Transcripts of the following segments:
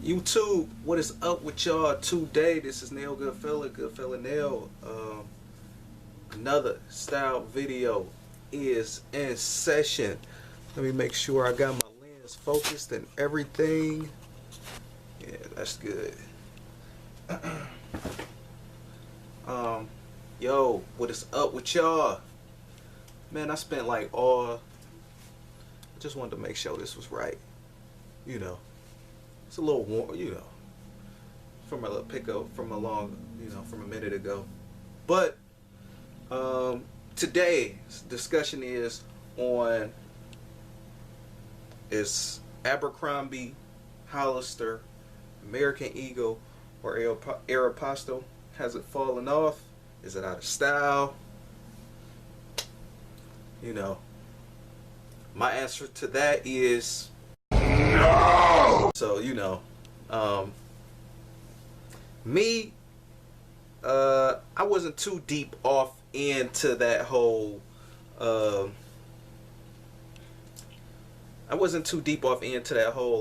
YouTube, what is up with y'all today? This is Nail Goodfella Nail. Another style video is in session. Let me make sure I got my lens focused and everything. Yeah, that's good. Yo, what is up with y'all? Man, I spent like I just wanted to make sure this was right. You know. It's a little warm, you know, from a little pickup from from a minute ago. But today's discussion is Abercrombie Hollister, American Eagle, or Aeropostale. Has it fallen off? Is it out of style? You know, my answer to that is no. So, you know, me, I wasn't too deep off into that whole,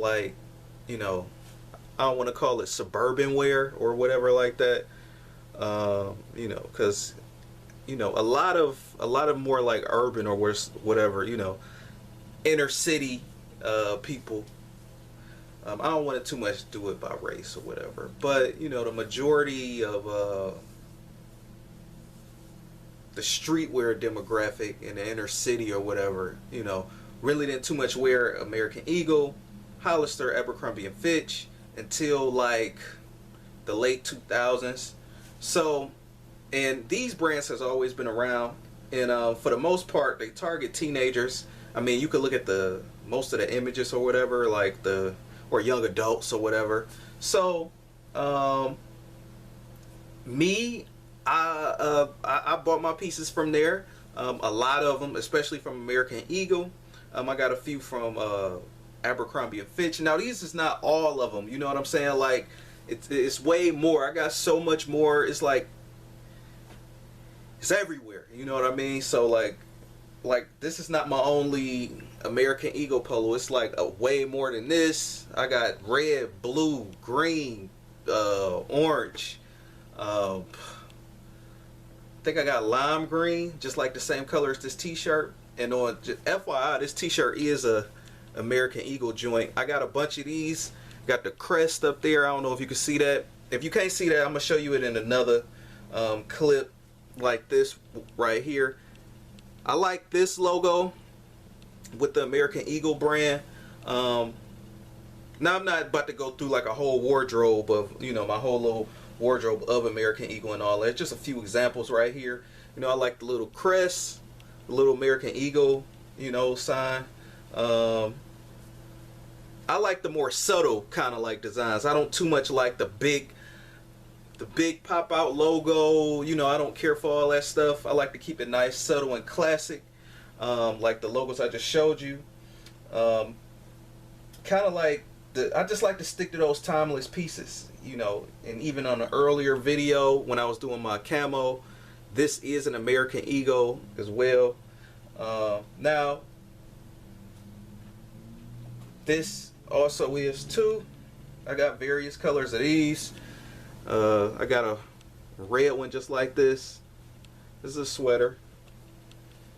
like, you know, I don't want to call it suburban wear or whatever like that. You know, because, you know, a lot of more like urban or whatever, you know, inner city people. I don't want to too much do it by race or whatever, but you know, the majority of the streetwear demographic in the inner city or whatever, you know, really didn't too much wear American Eagle, Hollister, Abercrombie and Fitch until like the late 2000s. So, and these brands has always been around, and for the most part, they target teenagers. I mean, you could look at most of the images or whatever, like or young adults or whatever. So, me, I bought my pieces from there. A lot of them, especially from American Eagle. I got a few from Abercrombie and Fitch. Now, these is not all of them. You know what I'm saying? Like, it's way more. I got so much more. It's like it's everywhere. You know what I mean? So like this is not my only American Eagle polo. It's like way more than this. I got red, blue, green, orange. I think I got lime green, just like the same color as this t-shirt. And on FYI, this t-shirt is a American Eagle joint. I got a bunch of these. Got the crest up there. I don't know if you can see that. If you can't see that, I'm gonna show you it in another clip like this right here. I like this logo with the American Eagle brand. Now I'm not about to go through like a whole wardrobe of, you know, my whole little wardrobe of American Eagle and all that. Just a few examples right here. You know, I like the little crest, the little American Eagle, you know, sign. I like the more subtle kind of like designs. I don't too much like the big pop out logo. You know, I don't care for all that stuff. I like to keep it nice, subtle, and classic. Like the logos I just showed you. Kind of like I just like to stick to those timeless pieces, you know. And even on an earlier video when I was doing my camo, this is an American Eagle as well. Now, this also is too. I got various colors of these. I got a red one just like this. This is a sweater.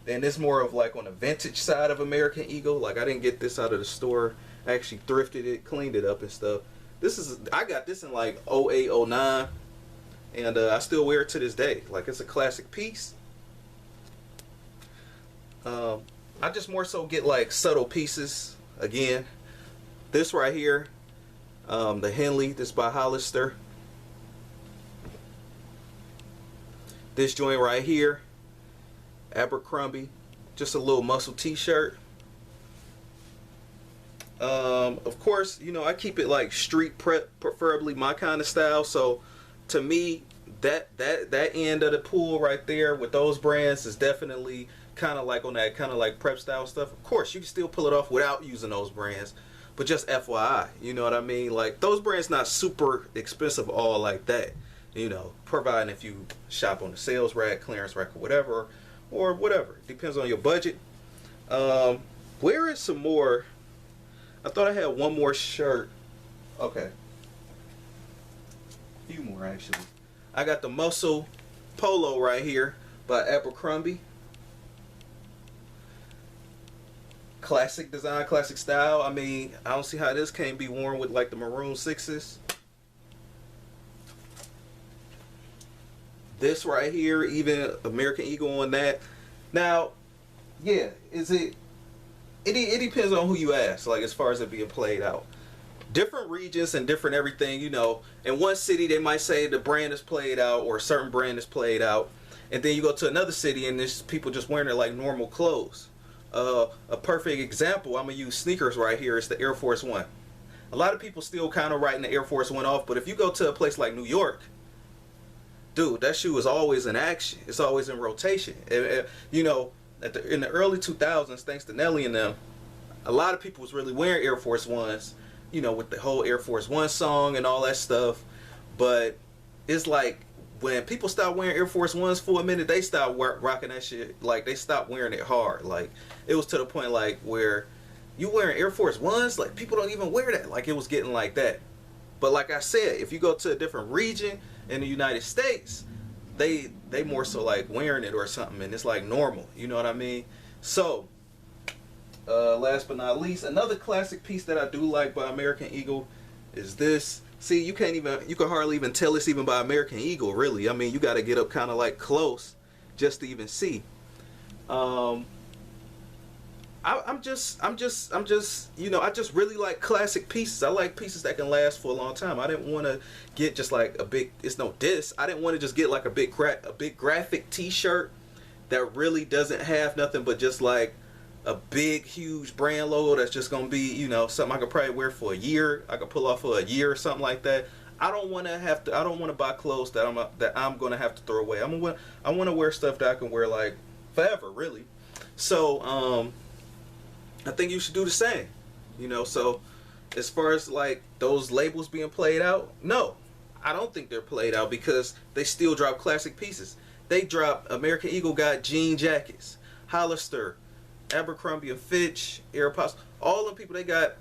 And it's more of like on the vintage side of American Eagle. Like, I didn't get this out of the store. I actually thrifted it, cleaned it up and stuff. I got this in like 08, 09. And I still wear it to this day. Like, it's a classic piece. I just more so get like subtle pieces. Again, this right here, the Henley, this by Hollister. This joint right here, Abercrombie, just a little muscle t-shirt. Of course, you know, I keep it like street prep, preferably my kind of style. So to me, that end of the pool right there with those brands is definitely kind of like on that kind of like prep style stuff. Of course, you can still pull it off without using those brands, but just FYI, you know what I mean? Like, those brands not super expensive all like that, you know, providing if you shop on the sales rack, clearance rack, or whatever. Depends on your budget. Where is some more? I thought I had one more shirt. Okay, few more actually. I got the Muscle Polo right here by Abercrombie. Classic design, classic style. I mean, I don't see how this can't be worn with like the maroon 6s. This right here, even American Eagle on that. Now, yeah, it depends on who you ask, like as far as it being played out. Different regions and different everything, you know. In one city, they might say the brand is played out or a certain brand is played out. And then you go to another city and there's people just wearing it like normal clothes. A perfect example, I'm going to use sneakers right here. It's the Air Force One. A lot of people still kind of writing the Air Force One off, but if you go to a place like New York, dude, that shoe is always in action. It's always in rotation. You know, in the early 2000s, thanks to Nelly and them, a lot of people was really wearing Air Force Ones, you know, with the whole Air Force One song and all that stuff. But it's like when people stop wearing Air Force Ones for a minute, they stop rocking that shit. Like, they stopped wearing it hard. Like, it was to the point like where you wearing Air Force Ones, like people don't even wear that. Like, it was getting like that. But like I said, if you go to a different region in the United States, they more so like wearing it or something, and it's like normal. You know what I mean? So, last but not least, another classic piece that I do like by American Eagle is this. See, you can hardly even tell it's even by American Eagle, really. I mean, you got to get up kind of like close just to even see. I'm just, you know, I just really like classic pieces. I like pieces that can last for a long time. I didn't want to get just like a big, it's no diss. I didn't want to just get like a big graphic t-shirt that really doesn't have nothing but just like a big, huge brand logo that's just going to be, you know, something I could probably wear for a year. I could pull off for a year or something like that. I don't want to buy clothes that I'm going to have to throw away. I want to wear stuff that I can wear like forever, really. So, I think you should do the same, you know. So as far as like those labels being played out, no, I don't think they're played out because they still drop classic pieces. They drop, American Eagle got jean jackets, Hollister, Abercrombie and Fitch, Aeropostale, all the people, they got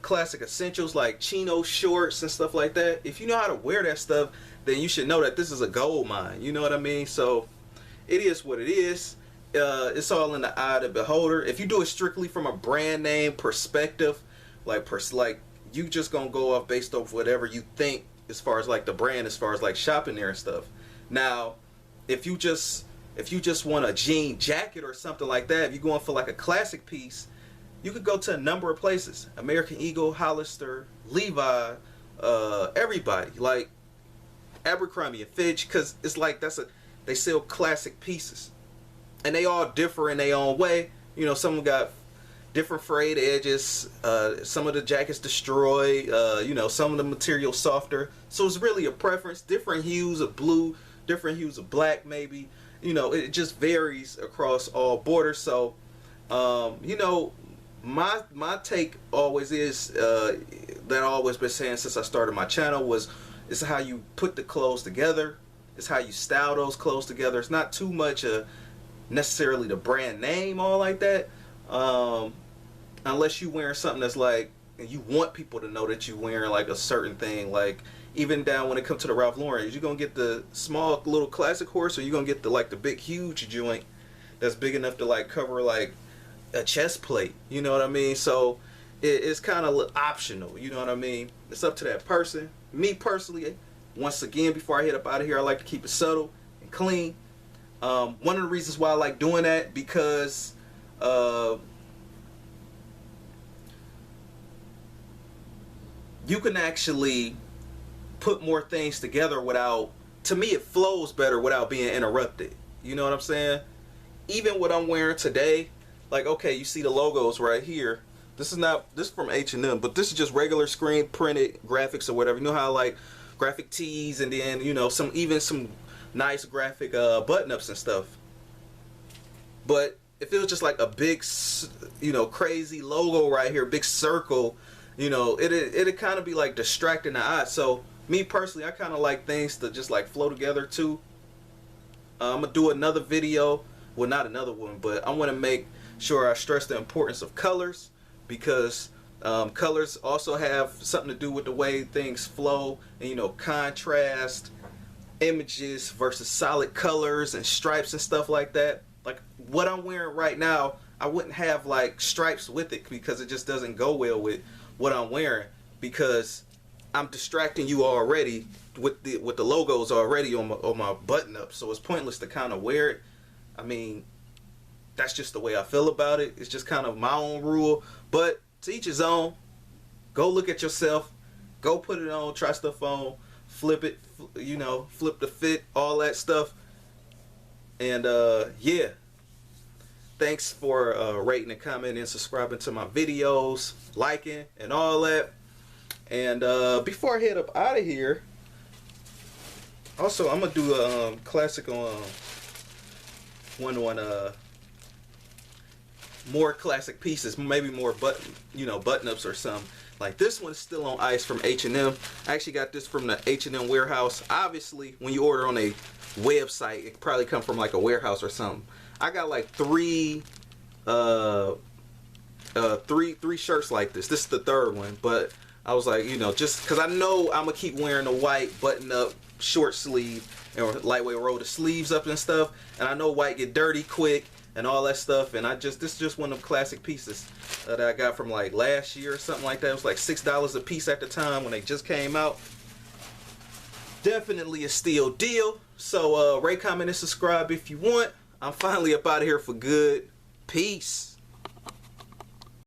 classic essentials like chino shorts and stuff like that. If you know how to wear that stuff, then you should know that this is a gold mine. You know what I mean? So it is what it is. It's all in the eye of the beholder. If you do it strictly from a brand name perspective, like you just gonna go off based off whatever you think as far as like the brand, as far as like shopping there and stuff. Now, if you just want a jean jacket or something like that, if you're going for like a classic piece, you could go to a number of places: American Eagle, Hollister, Levi, everybody, like Abercrombie and Fitch, because it's like they sell classic pieces. And they all differ in their own way. You know, some of them got different frayed edges. Some of the jackets destroy. You know, some of the material softer. So it's really a preference. Different hues of blue, different hues of black, maybe. You know, it just varies across all borders. So, you know, my take always is that I've always been saying since I started my channel it's how you put the clothes together. It's how you style those clothes together. It's not too much necessarily the brand name all like that, unless you wearing something that's like, and you want people to know that you wearing like a certain thing. Like even down when it comes to the Ralph Lauren, is you gonna get the small little classic horse, or you gonna get the big huge joint that's big enough to like cover like a chest plate? You know what I mean? So it's kind of optional. You know what I mean? It's up to that person. Me personally, once again, before I head up out of here, I like to keep it subtle and clean. One of the reasons why I like doing that, because you can actually put more things together without, to me it flows better without being interrupted. You know what I'm saying? Even what I'm wearing today, like, okay, you see the logos right here. This is from H&M, but this is just regular screen printed graphics or whatever. You know how like graphic tees, and then, you know, some nice graphic button-ups and stuff. But if it was just like a big, you know, crazy logo right here, big circle, you know, it'd kind of be like distracting the eye. So me personally, I kind of like things to just like flow together too. I'm gonna do another video, well, not another one, but I want to make sure I stress the importance of colors, because Colors also have something to do with the way things flow, and you know, contrast images versus solid colors and stripes and stuff like that. Like what I'm wearing right now, I wouldn't have like stripes with it because it just doesn't go well with what I'm wearing, because I'm distracting you already with the logos already on my button up. So it's pointless to kind of wear it. I mean, that's just the way I feel about it. It's just kind of my own rule, but to each his own. Go look at yourself. Go put it on. Try stuff on. Flip it. You know, flip the fit. All that stuff. And yeah. Thanks for rating and commenting and subscribing to my videos, liking and all that. And before I head up out of here, also I'm gonna do a classic on one more classic pieces, maybe more button ups or something. Like this one's still on ice from H&M. I actually got this from the H&M warehouse. Obviously, when you order on a website, it probably come from like a warehouse or something. I got like three shirts like this. This is the third one, but I was like, you know, just because I know I'm gonna keep wearing the white button up short sleeve and lightweight roll the sleeves up and stuff, and I know white get dirty quick and all that stuff, and this is just one of them classic pieces that I got from like last year or something like that. It was like $6 a piece at the time when they just came out. Definitely a steal deal. So rate, comment, and subscribe if you want. I'm finally up out of here for good. Peace.